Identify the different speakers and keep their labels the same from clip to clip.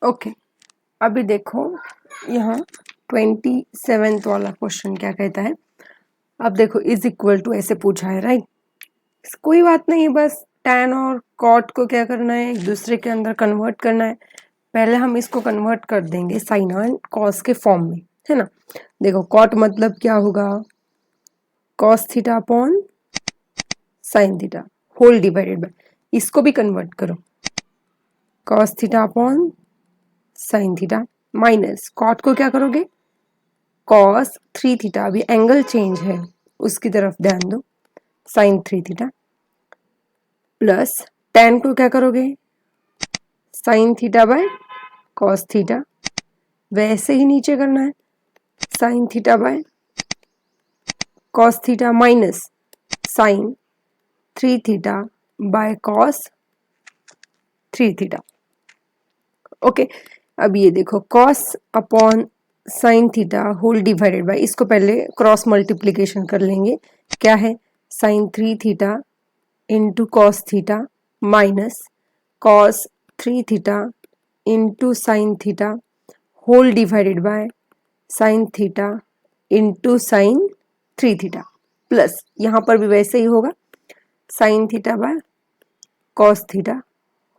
Speaker 1: Okay, अभी देखो यहाँ 27 वाला क्वेश्चन क्या कहता है। अब देखो इज इक्वल टू ऐसे पूछा है, राइट। कोई बात नहीं, बस tan और cot को क्या करना है, एक दूसरे के अंदर कन्वर्ट करना है। पहले हम इसको कन्वर्ट कर देंगे साइन एंड कॉस के फॉर्म में, है ना। देखो cot मतलब क्या होगा, cos theta upon sine theta whole divided by, इसको भी कन्वर्ट करो, cos theta upon sine theta minus cot को क्या करोगे, cos 3 थीटा, अभी एंगल चेंज है उसकी तरफ ध्यान दो, साइन 3 थीटा प्लस tan को क्या करोगे, sine theta by cos theta, वैसे ही नीचे करना है, sine theta by cos theta minus sine 3 theta by cos 3 theta. Okay, अब ये देखो cos upon sine theta whole divided by, इसको पहले क्रॉस मल्टीप्लीकेशन कर लेंगे, क्या है sine 3 theta into cos theta minus cos 3 theta into sine theta whole divided by sine theta into sine 3 theta plus यहाँ पर भी वैसे ही होगा, sine theta by cos theta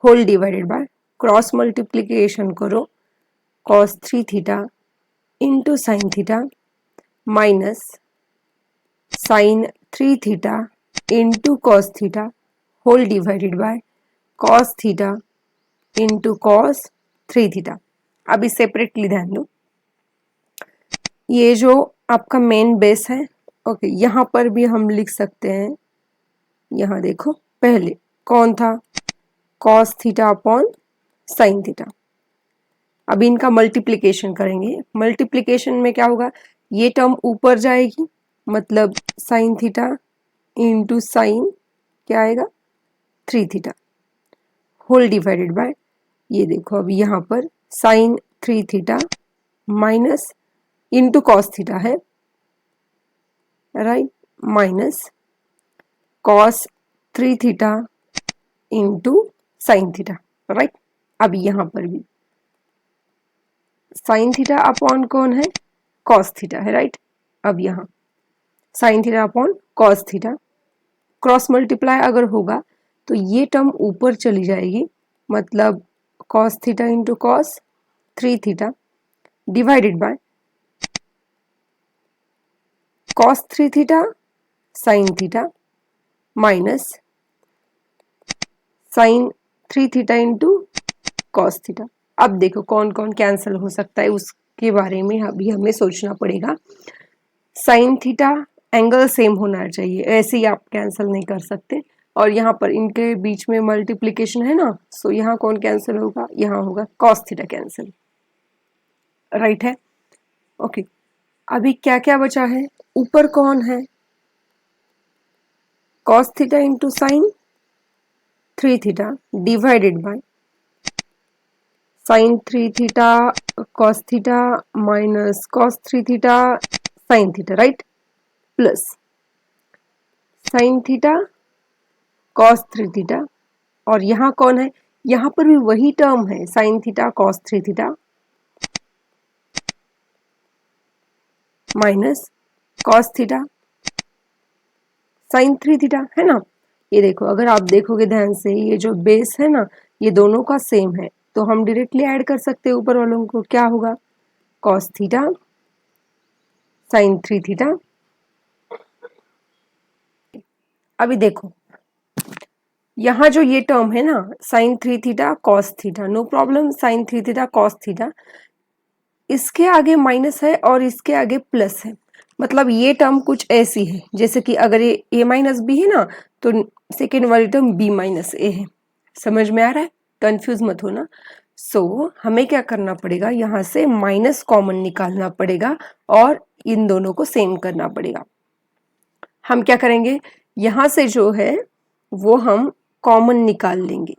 Speaker 1: whole divided by, cross multiplication करो, cos 3 theta into sine theta minus sine 3 theta into cos theta whole divided by cos theta into cos 3 theta. अभी separately ध्यान दो, ये जो आपका मेन बेस है, okay, यहाँ पर भी हम लिख सकते हैं, यहाँ देखो पहले कौन था, cos theta upon sine theta. अब इनका मल्टीप्लिकेशन करेंगे, मल्टीप्लिकेशन में क्या होगा, ये टर्म ऊपर जाएगी, मतलब साइन थीटा इंटू साइन क्या आएगा 3 थीटा होल डिवाइडेड बाय, ये देखो अब यहाँ पर sine 3 theta minus into cos theta है, right, minus cos 3 theta into sine theta, right. अब यहाँ पर भी साइन थीटा अपॉन कौन है, कॉस थीटा है, राइट। अब यहाँ sine theta upon cos theta, cross multiply अगर होगा तो ये टर्म ऊपर चली जाएगी, मतलब cos theta into cos 3 theta divided by cos 3 theta sine theta minus sine 3 theta into cos theta. अब देखो कौन कौन कैंसिल हो सकता है उसके बारे में अभी हमें सोचना पड़ेगा। साइन थीटा एंगल सेम होना चाहिए, ऐसे ही आप कैंसिल नहीं कर सकते, और यहाँ पर इनके बीच में मल्टीप्लिकेशन है ना, सो यहाँ कौन कैंसिल होगा, यहाँ होगा कॉस थीटा कैंसिल, राइट है। ओके, अभी क्या क्या बचा है, ऊपर कौन है, cos theta into sine 3 theta divided by sign 3 theta cos theta minus cos 3 theta sine theta, right, plus sign theta cos 3 theta, और यहाँ कौन है, यहाँ पर भी वही टर्म है, sine theta cos 3 theta minus cos theta sine 3 theta, है ना। ये देखो अगर आप देखोगे ध्यान से, ये जो बेस है ना, ये दोनों का सेम है, तो हम डायरेक्टली ऐड कर सकते हैं ऊपर वालों को, क्या होगा कॉस थीटा साइन 3 थीटा। अभी देखो यहाँ जो ये टर्म है ना, sine 3 theta cos theta, no problem, sine 3 theta cos theta, इसके आगे माइनस है और इसके आगे प्लस है, मतलब ये टर्म कुछ ऐसी है जैसे कि अगर ये a माइनस बी है ना, तो सेकेंड वाली टर्म b माइनस ए है। समझ में आ रहा है, कंफ्यूज मत होना। सो हमें क्या करना पड़ेगा, यहाँ से माइनस कॉमन निकालना पड़ेगा और इन दोनों को सेम करना पड़ेगा। हम क्या करेंगे, यहाँ से जो है वो हम कॉमन निकाल लेंगे,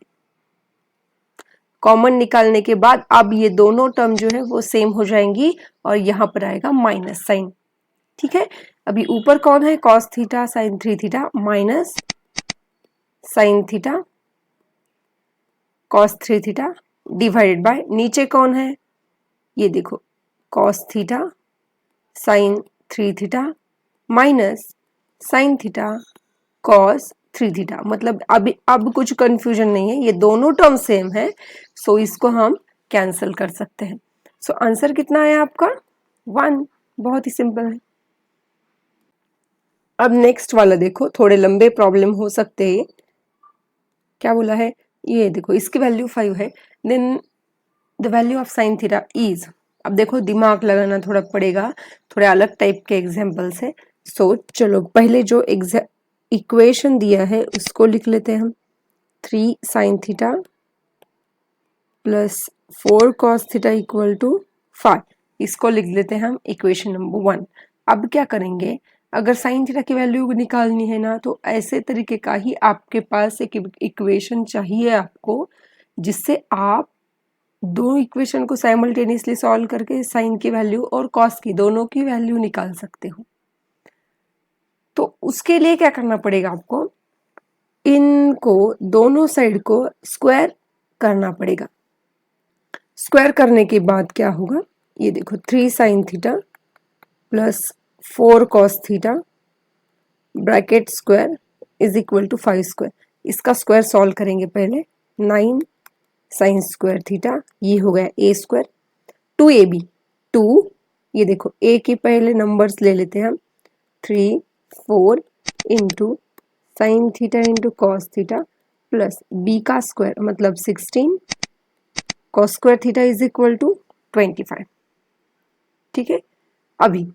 Speaker 1: कॉमन निकालने के बाद अब ये दोनों टर्म जो है वो सेम हो जाएंगी और यहाँ पर आएगा माइनस साइन, ठीक है। अभी ऊपर कौन है, cos theta sine 3 theta minus sign theta cos 3 theta divided bye नीचे कौन है, ये देखो cos theta sine 3 theta minus sign theta cos 3 theta. मतलब अब कुछ कंफ्यूजन नहीं है, ये दोनों टर्म सेम है, सो इसको हम कैंसिल कर सकते हैं। सो आंसर कितना है आपका 1। बहुत ही सिंपल है। अब नेक्स्ट वाला देखो, थोड़े लंबे प्रॉब्लम हो सकते हैं। क्या बोला है, ये देखो इसकी वैल्यू 5 है, then the value of sine theta is. अब देखो दिमाग लगाना थोड़ा पड़ेगा, थोड़े अलग टाइप के एग्जाम्पल्स है। सो चलो पहले जो इक्वेशन दिया है उसको लिख लेते हैं हम। 3 sine theta plus 4 cos theta equal to 5, इसको लिख लेते हैं हम इक्वेशन नंबर 1। अब क्या करेंगे, अगर साइन थीटा की वैल्यू निकालनी है ना, तो ऐसे तरीके का ही आपके पास एक इक्वेशन चाहिए आपको, जिससे आप दो इक्वेशन को साइमल्टेनियसली सॉल्व करके साइन की वैल्यू और कॉस की दोनों की वैल्यू निकाल सकते हो। तो उसके लिए क्या करना पड़ेगा आपको, इनको दोनों साइड को स्क्वायर करना पड़ेगा। स्क्वायर करने के बाद क्या होगा, ये देखो 3 sine theta plus 4 cos theta bracket square is equal to 5 square. इसका स्क्वायर सॉल्व करेंगे पहले, 9 साइन स्क्वायर थीटा, ये हो गया ए स्क्वायर, 2ab 2, ये देखो ए के पहले नंबर्स ले लेते हैं हम, 3 4 into sine theta into cos theta plus B का स्क्वायर मतलब 16 cos square theta is equal to 25। ठीक है, अभी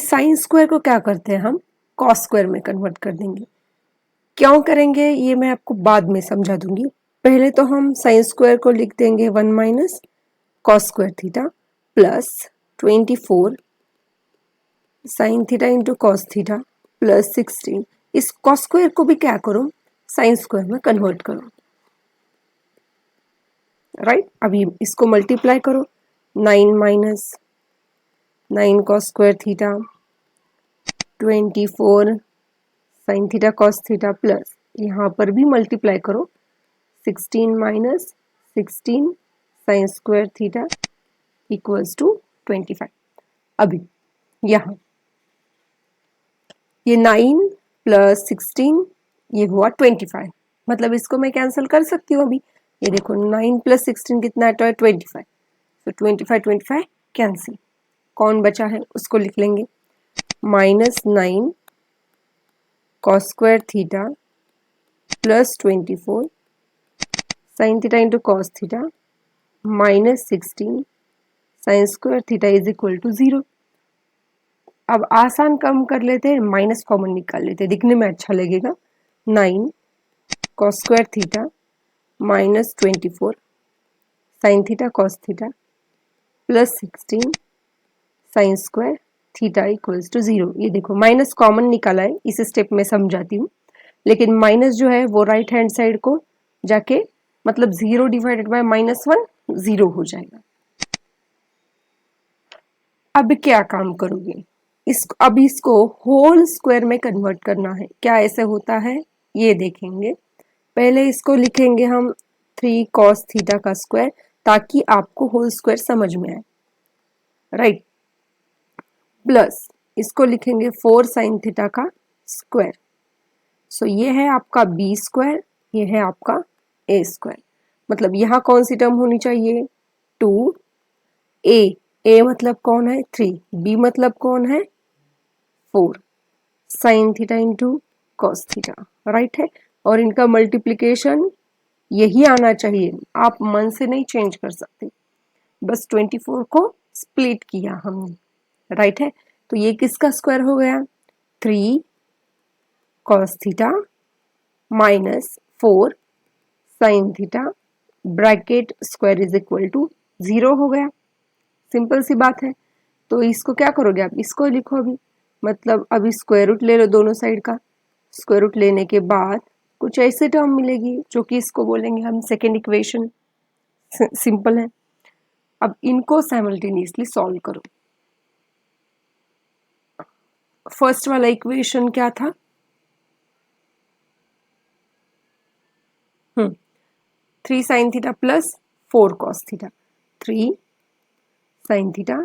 Speaker 1: साइन स्क्वायर को क्या करते हैं हम, कॉस स्क्वायर में कन्वर्ट कर देंगे। क्यों करेंगे ये मैं आपको बाद में समझा दूंगी। पहले तो हम साइन स्क्वायर को लिख देंगे 1 minus cos square theta plus 24 sine theta into cos theta plus 16। इस कॉस स्क्वायर को भी क्या करो, साइन स्क्वायर में कन्वर्ट करो, राइट। अभी इसको मल्टीप्लाई करो, 9 minus 9 cos square theta 24 sine theta cos theta plus यहाँ पर भी मल्टीप्लाई करो, 16 minus 16 sine square theta equals to 25। अभी यहाँ ये 9 प्लस 16 ये हुआ 25, मतलब इसको मैं कैंसिल कर सकती हूँ। अभी ये देखो 9 प्लस 16 कितना है, 25, तो 25 कैंसिल, कौन बचा है उसको लिख लेंगे, -9 cos square theta plus 24 sine theta into cos theta -16 sine square theta is equal to 0। अब आसान कम कर लेते हैं, माइनस कॉमन निकाल लेते हैं, दिखने में अच्छा लगेगा। 9 cos square theta -24 sine theta cos theta plus 16 sine square theta equals to 0। ये देखो माइनस कॉमन निकाला है, इस स्टेप में समझाती हूँ, लेकिन माइनस जो है वो राइट हैंड साइड को जाके मतलब 0 डिवाइडेड बाय -1 0 हो जाएगा। अब क्या काम करोगे, अब इसको होल स्क्वायर में कन्वर्ट करना है। क्या ऐसे होता है ये देखेंगे। पहले इसको लिखेंगे हम 3 कॉस थीटा का स्क्वायर, ताकि आपको होल स्क्वायर समझ में आए, राइट। प्लस इसको लिखेंगे 4 साइन थीटा का स्क्वायर। सो ये है आपका बी स्क्वायर, ये है आपका ए स्क्वायर। मतलब यहाँ कौन सी टर्म होनी चाहिए, 2 ए मतलब कौन है 3, बी मतलब कौन है 4 sine theta into cos theta, right है। और इनका मल्टीप्लीकेशन यही आना चाहिए, आप मन से नहीं चेंज कर सकते, बस 24 को स्प्लिट किया हमने, राइट है। तो ये किसका स्क्वायर हो गया, 3 cos theta minus 4 sine theta bracket square is equal to 0 हो गया। सिंपल सी बात है। तो इसको क्या करोगे आप, इसको लिखो अभी, मतलब अभी स्क्वायर रूट ले लो दोनों साइड का। स्क्वायर रूट लेने के बाद कुछ ऐसे टर्म मिलेगी जो कि इसको बोलेंगे हम सेकेंड इक्वेशन। सिंपल है। अब इनको साइमल्टेनियसली सॉल्व करो। फर्स्ट वाला इक्वेशन क्या था, 3 sine theta plus 4 cos theta, 3 sine theta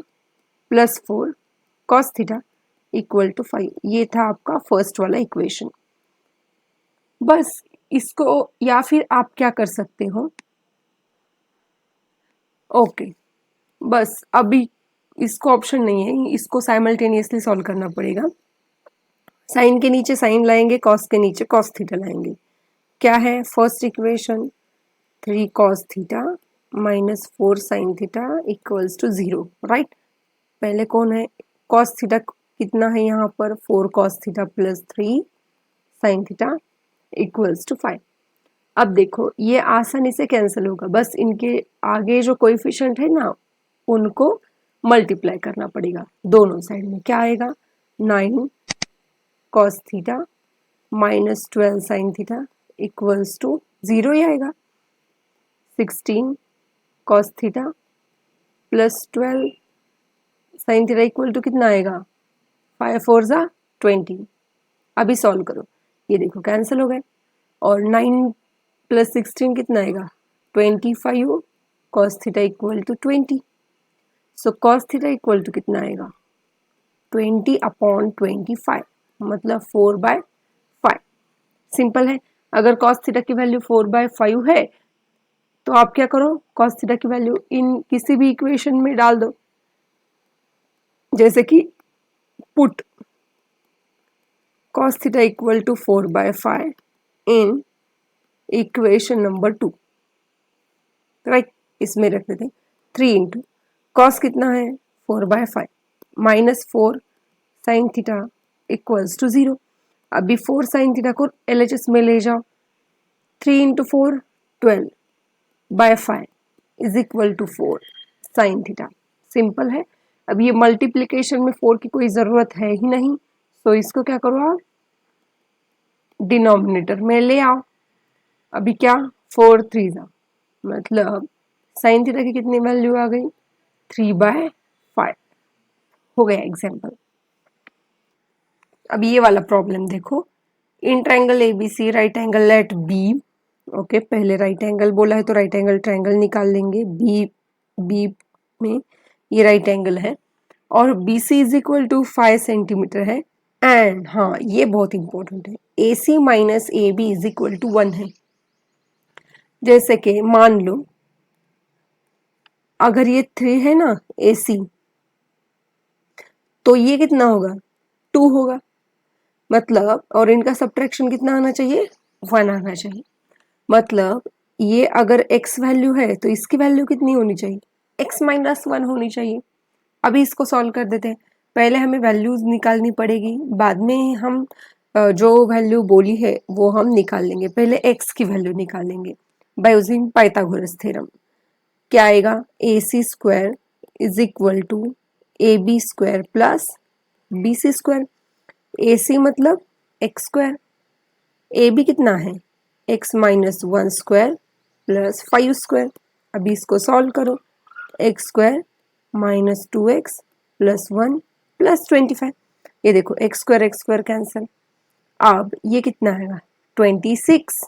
Speaker 1: plus 4 cos theta equal to 5। ये था आपका फर्स्ट वाला इक्वेशन। बस इसको, या फिर आप क्या कर सकते हो, ओके बस अभी इसको ऑप्शन नहीं है, इसको साइमल्टेनियसली सॉल्व करना पड़ेगा। साइन के नीचे साइन लाएंगे, कॉस के नीचे कॉस थीटा लाएंगे। क्या है first equation, 3 cos theta minus 4 sine theta equals to 0, right. पहले कौन है, कॉस थीटा कितना है यहाँ पर, 4 cos theta plus 3 sine theta equals to 5। अब देखो ये आसानी से कैंसिल होगा, बस इनके आगे जो कोएफिशिएंट है ना उनको मल्टीप्लाई करना पड़ेगा दोनों साइड में। क्या आएगा, 9 cos theta minus 12 sine theta equals to 0 ही आएगा। 16 cos theta plus 12 sine theta equal to कितना आएगा, 5 4 जा 20। अभी सॉल्व करो, ये देखो कैंसिल हो गए। और 9 प्लस 16 कितना आएगा, 25 cos theta equal to 20। So cos theta equal to कितना आएगा, 20/25, मतलब 4/5। सिंपल है। अगर कॉस थीटा की वैल्यू 4/5 है तो आप क्या करो, कॉस थीटा की वैल्यू इन किसी भी इक्वेशन में डाल दो, जैसे कि put cos theta equal to 4/5 in equation number 2, right. इसमें रख देते हैं 3 इंटू कॉस कितना है 4/5 minus 4 sine theta equals to 0। अभी 4 साइन थीटा को LHS में ले जाओ, 3 into 4 12/5 is equal to 4 sine theta. Simple है। अब ये मल्टीप्लीकेशन में 4 की कोई ज़रूरत है ही नहीं, तो इसको क्या करो आप डिनोमिनेटर में ले आओ। अभी क्या 4 3 जा, मतलब साइन थीटा की कितनी वैल्यू आ गई, 3/5 हो गया एग्जाम्पल। अब ये वाला प्रॉब्लम देखो, in triangle ABC right angle at B. ओके पहले राइट एंगल बोला है तो राइट एंगल ट्रायंगल निकाल लेंगे। बी में ये राइट एंगल है और BC is equal to 5 centimetre है। एंड हाँ ये बहुत इंपॉर्टेंट है, AC minus AB is equal to 1 है। जैसे कि मान लो अगर ये 3 है ना AC, तो ये कितना होगा 2 होगा, मतलब और इनका सब्ट्रैक्शन कितना आना चाहिए 1 आना चाहिए। मतलब ये अगर x वैल्यू है तो इसकी वैल्यू कितनी होनी चाहिए, x माइनस 1 होनी चाहिए। अभी इसको सॉल्व कर देते हैं। पहले हमें वैल्यूज निकालनी पड़ेगी, बाद में हम जो वैल्यू बोली है वो हम निकाल लेंगे। पहले x की वैल्यू निकालेंगे बाय यूजिंग पाइथागोरस थ्योरम। क्या आएगा, AC square is equal to AB square plus BC square. AC मतलब x स्क्वायर, AB कितना है x minus 1 square plus 5 square. अभी इसको सॉल्व करो, x square minus 2x plus 1 plus 25। ये देखो x स्क्वायर कैंसिल। अब ये कितना आएगा 26।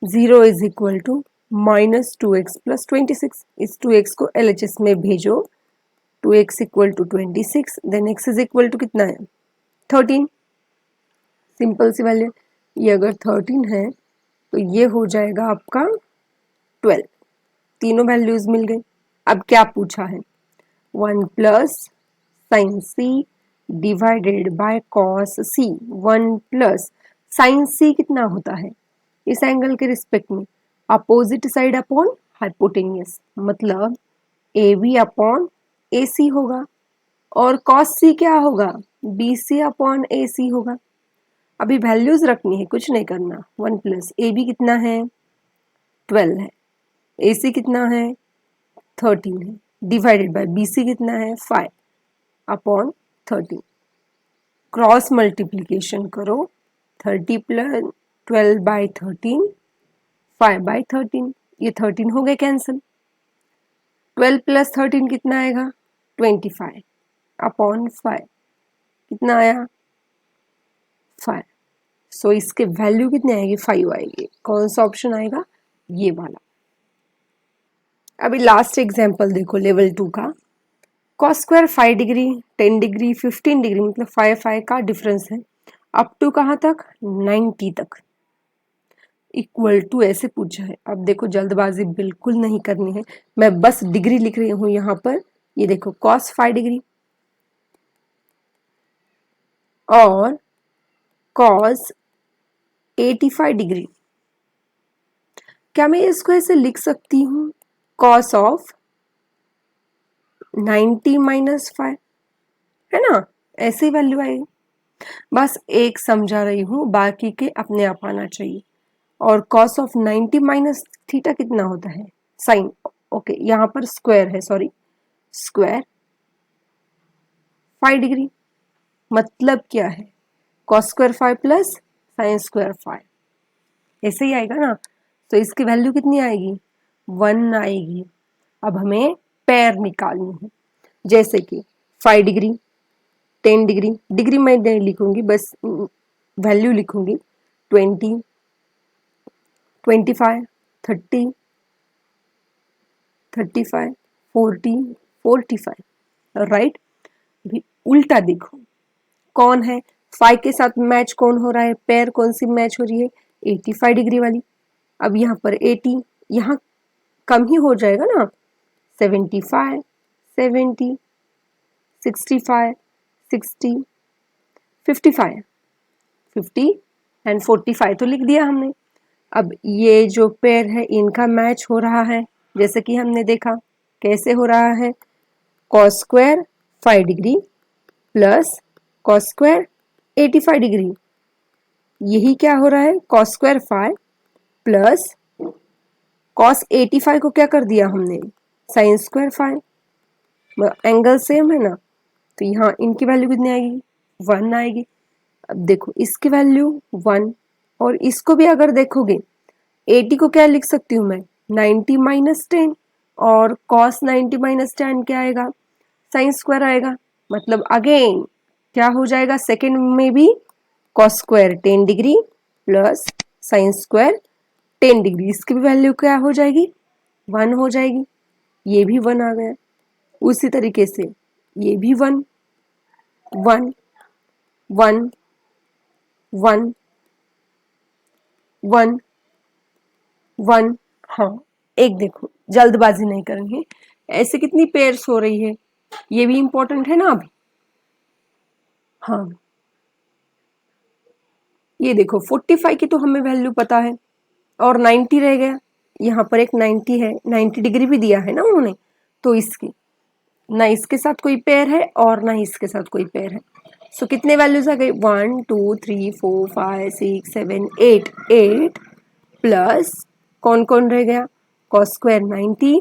Speaker 1: 0 is equal to minus 2x plus 26। इस 2x को LHS में भेजो, 2x इक्वल टू 26, then x is equal to कितना है 13। सिंपल सी वैल्यू, ये अगर 13 है तो ये हो जाएगा आपका 12। तीनों वैल्यूज मिल गई। अब क्या पूछा है, 1 plus sign C divided by cos C। 1 plus sign C कितना होता है इस एंगल के रिस्पेक्ट में, अपोजिट साइड अपॉन हाइपोटेनियस, मतलब AB अपॉन AC होगा, और cos C क्या होगा BC अपॉन AC होगा। अभी वैल्यूज रखनी है, कुछ नहीं करना। 1 प्लस AB कितना है 12 है, AC कितना है 13 है, डिवाइडेड बाय BC कितना है 5 अपॉन 13। क्रॉस मल्टीप्लीकेशन करो, 30 प्लस 12/13 5/13, ये 13 हो गए कैंसिल। 12 प्लस 13 कितना आएगा 25 अपॉन 5, कितना आया 5। सो इसके वैल्यू कितनी आएगी 5 आएगी। कौन सा ऑप्शन आएगा ये वाला। अभी लास्ट एग्जाम्पल देखो लेवल 2 का। Cos square 5 degree, 10 degree, 15 degree, मतलब 5 का डिफरेंस है अप टू कहाँ तक, 90 तक, इक्वल टू ऐसे पूछा है। अब देखो जल्दबाजी बिल्कुल नहीं करनी है, मैं बस डिग्री लिख रही हूँ यहाँ पर। ये देखो कॉस 5 डिग्री और कॉस 85 डिग्री। क्या मैं इसको ऐसे लिख सकती हूँ, कॉस ऑफ 90 माइनस 5, है ना, ऐसी वैल्यू आएगी। बस एक समझा रही हूँ, बाकी के अपने आप आना चाहिए। और कॉस ऑफ 90 माइनस थीटा कितना होता है, साइन। ओके, यहाँ पर स्क्वायर है, सॉरी, स्क्वायर 5 डिग्री, मतलब क्या है, cos square 5 plus sine square 5, ऐसे ही आएगा ना। तो इसकी वैल्यू कितनी आएगी, 1 आएगी। अब हमें पेयर निकालनी है, जैसे कि 5 डिग्री, 10 डिग्री, डिग्री मैं नहीं लिखूंगी, बस वैल्यू लिखूंगी, 20, 25, 30, 35, 40, 45, राइट। भी उल्टा देखो, कौन है 5 के साथ मैच, कौन हो रहा है, पेयर कौन सी मैच हो रही है, 85 डिग्री वाली। अब यहाँ पर 80, यहाँ कम ही हो जाएगा ना, 75, 70, 65, 60, 55, 50 एंड 45 तो लिख दिया हमने। अब ये जो पेयर है इनका मैच हो रहा है, जैसे कि हमने देखा कैसे हो रहा है, cos square 5 degree plus cos square 85 degree, यही क्या हो रहा है, कॉस स्क्वायर 5 प्लस कॉस 85 को क्या कर दिया हमने, साइन स्क्वायर 5, एंगल सेम है ना, तो यहाँ इनकी वैल्यू कितनी आएगी, 1 आएगी। अब देखो इसकी वैल्यू 1, और इसको भी अगर देखोगे 80 को क्या लिख सकती हूँ मैं, 90 माइनस 10, और कॉस 90 माइनस 10 क्या आएगा, साइन स्क्वायर आएगा। मतलब अगेन क्या हो जाएगा, सेकेंड में भी cos square 10 degree plus sine square 10 degree, इसकी भी वैल्यू क्या हो जाएगी, 1 हो जाएगी। ये भी 1 आ गया। उसी तरीके से ये भी 1, 1, 1, 1, 1, 1। हाँ, एक देखो जल्दबाजी नहीं करनी है, ऐसे कितनी पेयर्स हो रही है, ये भी इंपॉर्टेंट है ना अभी। हाँ, ये देखो 45 की तो हमें वैल्यू पता है, और 90 रह गया, यहाँ पर एक 90 है, 90 डिग्री भी दिया है ना उन्होंने, तो इसकी ना इसके साथ कोई पेयर है और ना इसके साथ कोई पेयर है। सो कितने वैल्यूज आ गए, 1 2 3 4 5 6 7 8, 8 प्लस कौन कौन रह गया, cos square 90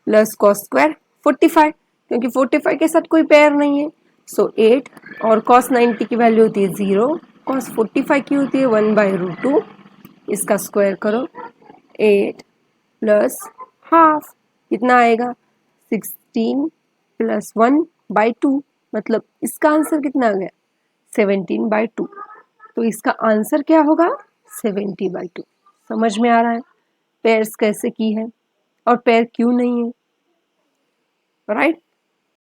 Speaker 1: plus cos square 45, क्योंकि 45 के साथ कोई पेयर नहीं है, सो 8, और कॉस 90 की वैल्यू होती है 0, कॉस 45 की होती है 1/√2, इसका स्क्वायर करो, 8 प्लस हाफ कितना आएगा, 16 प्लस 1/2, मतलब इसका आंसर कितना आ गया, 17/2। तो इसका आंसर क्या होगा, 70/2। समझ में आ रहा है पेयर्स कैसे की है और पेयर क्यों नहीं है, राइट।